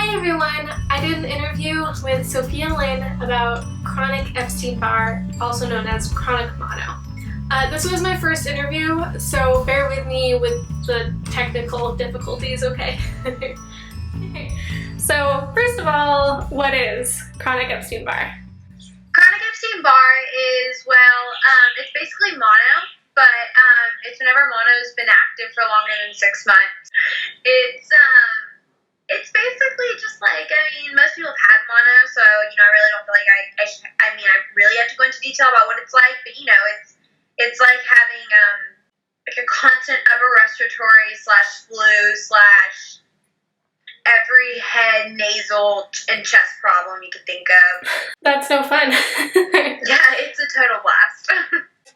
Hi everyone! I did an interview with Sophia Lynn about chronic Epstein Barr, also known as chronic mono. This was my first interview, so bear with me with the technical difficulties, okay? So, first of all, what is chronic Epstein Barr? Chronic Epstein Barr is, it's basically mono, but it's whenever mono's been active for longer than 6 months. It's basically just like, most people have had mono, so, I really don't feel like I really have to go into detail about what it's like, but, it's like having, like a constant upper respiratory / flu / every head, nasal, and chest problem you could think of. That's so fun. Yeah, it's a total blast.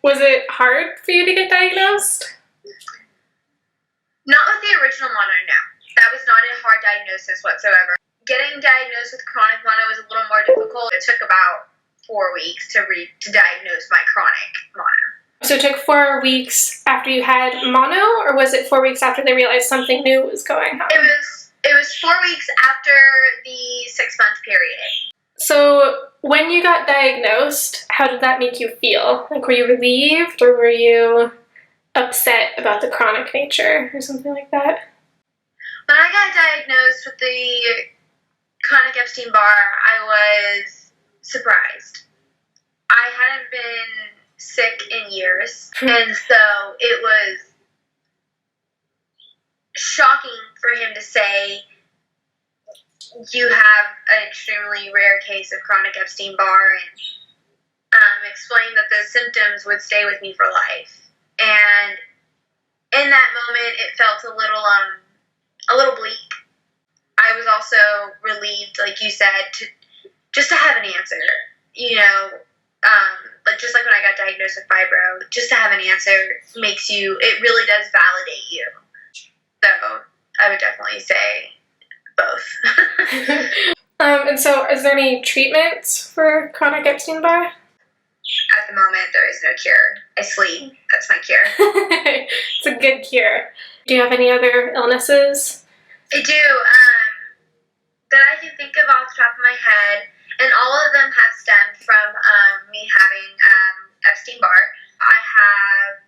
Was it hard for you to get diagnosed? Not with the original mono, no. That was not a hard diagnosis whatsoever. Getting diagnosed with chronic mono was a little more difficult. It took about 4 weeks to diagnose my chronic mono. So it took 4 weeks after you had mono, or was it 4 weeks after they realized something new was going on? It was 4 weeks after the 6-month period. So when you got diagnosed, how did that make you feel? Like, were you relieved, or were you upset about the chronic nature, or something like that? When I got diagnosed with the chronic Epstein Barr, I was surprised. I hadn't been sick in years, and so it was shocking for him to say, you have an extremely rare case of chronic Epstein Barr, and explain that the symptoms would stay with me for life. And in that moment, it felt a little bleak. I was also relieved, like you said, just to have an answer. Just like when I got diagnosed with fibro, just to have an answer it really does validate you. So I would definitely say both. And so is there any treatments for chronic Epstein Barr? At the moment, there is no cure. I sleep. That's my cure. It's a good cure. Do you have any other illnesses? I do, that I can think of off the top of my head, and all of them have stemmed from me having Epstein Barr. I have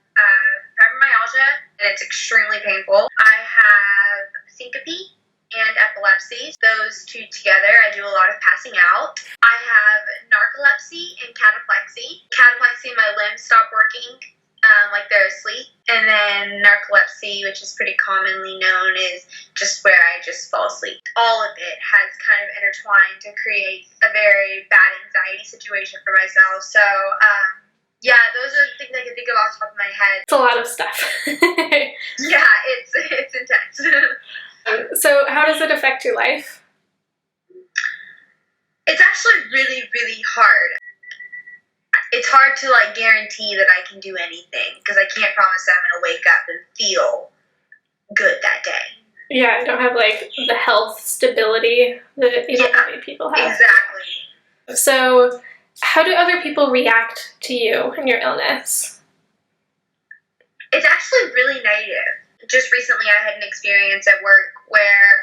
fibromyalgia, and it's extremely painful. I have syncope and epilepsy. Those two together, I do a lot of passing out. I have narcolepsy and cataplexy. Cataplexy, my limbs stop working like they're asleep. And then narcolepsy, which is pretty commonly known, is just where I just fall asleep. All of it has kind of intertwined to create a very bad anxiety situation for myself. So, yeah, those are the things I can think of off the top of my head. It's a lot of stuff. Yeah, it's intense. So how does it affect your life? It's actually really, really hard. It's hard to guarantee that I can do anything, because I can't promise that I'm going to wake up and feel good that day. Yeah, I don't have the health stability that many people have. Exactly. So how do other people react to you and your illness? It's actually really negative. Just recently I had an experience at work where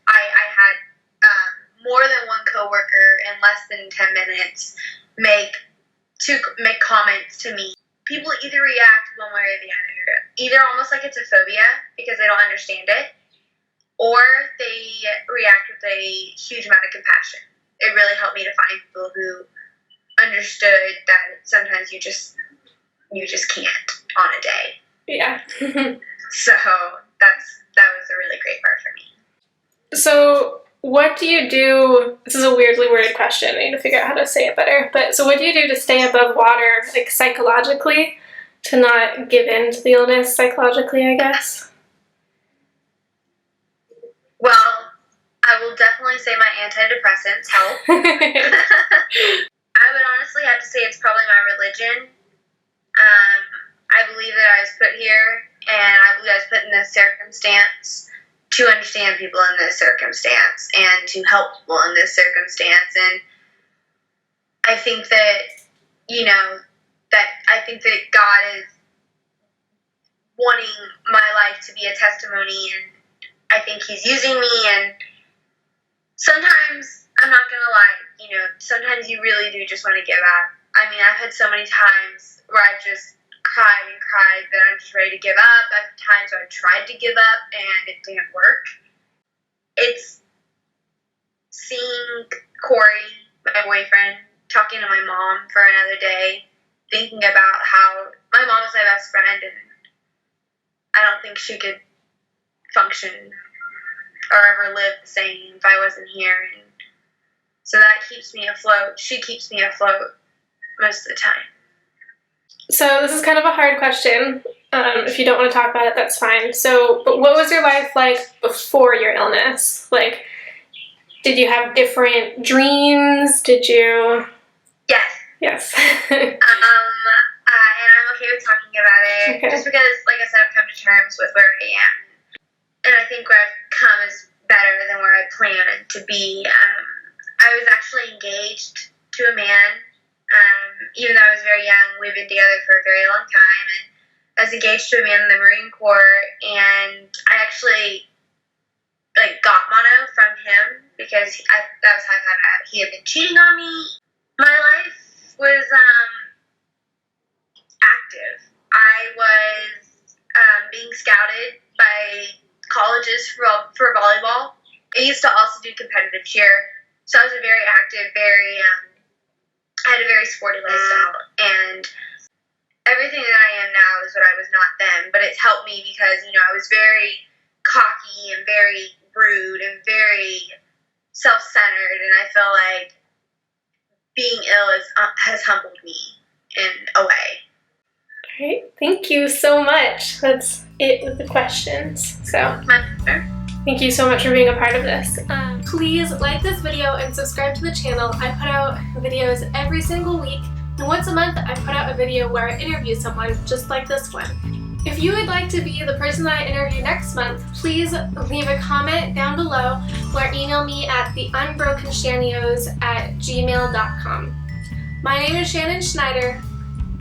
I had more than one coworker in less than 10 minutes make comments to me. People either react one way or the other. Either almost like it's a phobia because they don't understand it, or they react with a huge amount of compassion. It really helped me to find people who understood that sometimes you just can't on a day. Yeah. So that was a really great part for me. So what do you do? This is a weirdly worded question. I need to figure out how to say it better. But so what do you do to stay above water, psychologically, to not give in to the illness psychologically, I guess? Well, I will definitely say my antidepressants help. I would honestly have to say it's probably my religion. I believe that I was put here, and I believe I was put in this circumstance to understand people in this circumstance and to help people in this circumstance. And I think that, that God is wanting my life to be a testimony, and I think He's using me, and sometimes, I'm not gonna lie, sometimes you really do just want to give up. I mean, I've had so many times where I've just cried and cried that I'm just ready to give up. I've had times where I tried to give up and it didn't work. It's seeing Corey, my boyfriend, talking to my mom for another day, thinking about how my mom is my best friend and I don't think she could function or ever live the same if I wasn't here. And so that keeps me afloat. She keeps me afloat most of the time. So this is kind of a hard question. If you don't want to talk about it, that's fine. But what was your life like before your illness? Like, did you have different dreams? Did you? Yes. Yes. And I'm okay with talking about it. Okay. Just because, like I said, I've come to terms with where I am. And I think where I've come is better than where I planned to be. I was actually engaged to a man. Even though I was very young, we've been together for a very long time. And I was engaged to a man in the Marine Corps. And I actually, got mono from him because that was how I found out he had been cheating on me. My life was active. I was being scouted by colleges for volleyball. I used to also do competitive cheer, so I was a very active, I had a very sporty lifestyle, and everything that I am now is what I was not then, but it's helped me because, I was very cocky and very rude and very self-centered, and I feel like being ill has humbled me in a way. All right. Thank you so much. That's it with the questions. So, thank you so much for being a part of this. Please like this video and subscribe to the channel. I put out videos every single week, and once a month I put out a video where I interview someone just like this one. If you would like to be the person that I interview next month, please leave a comment down below or email me at theunbrokenshanios@gmail.com. My name is Shannon Schneider,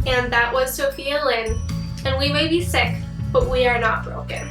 and that was Sophia Lynn, and we may be sick, but we are not broken.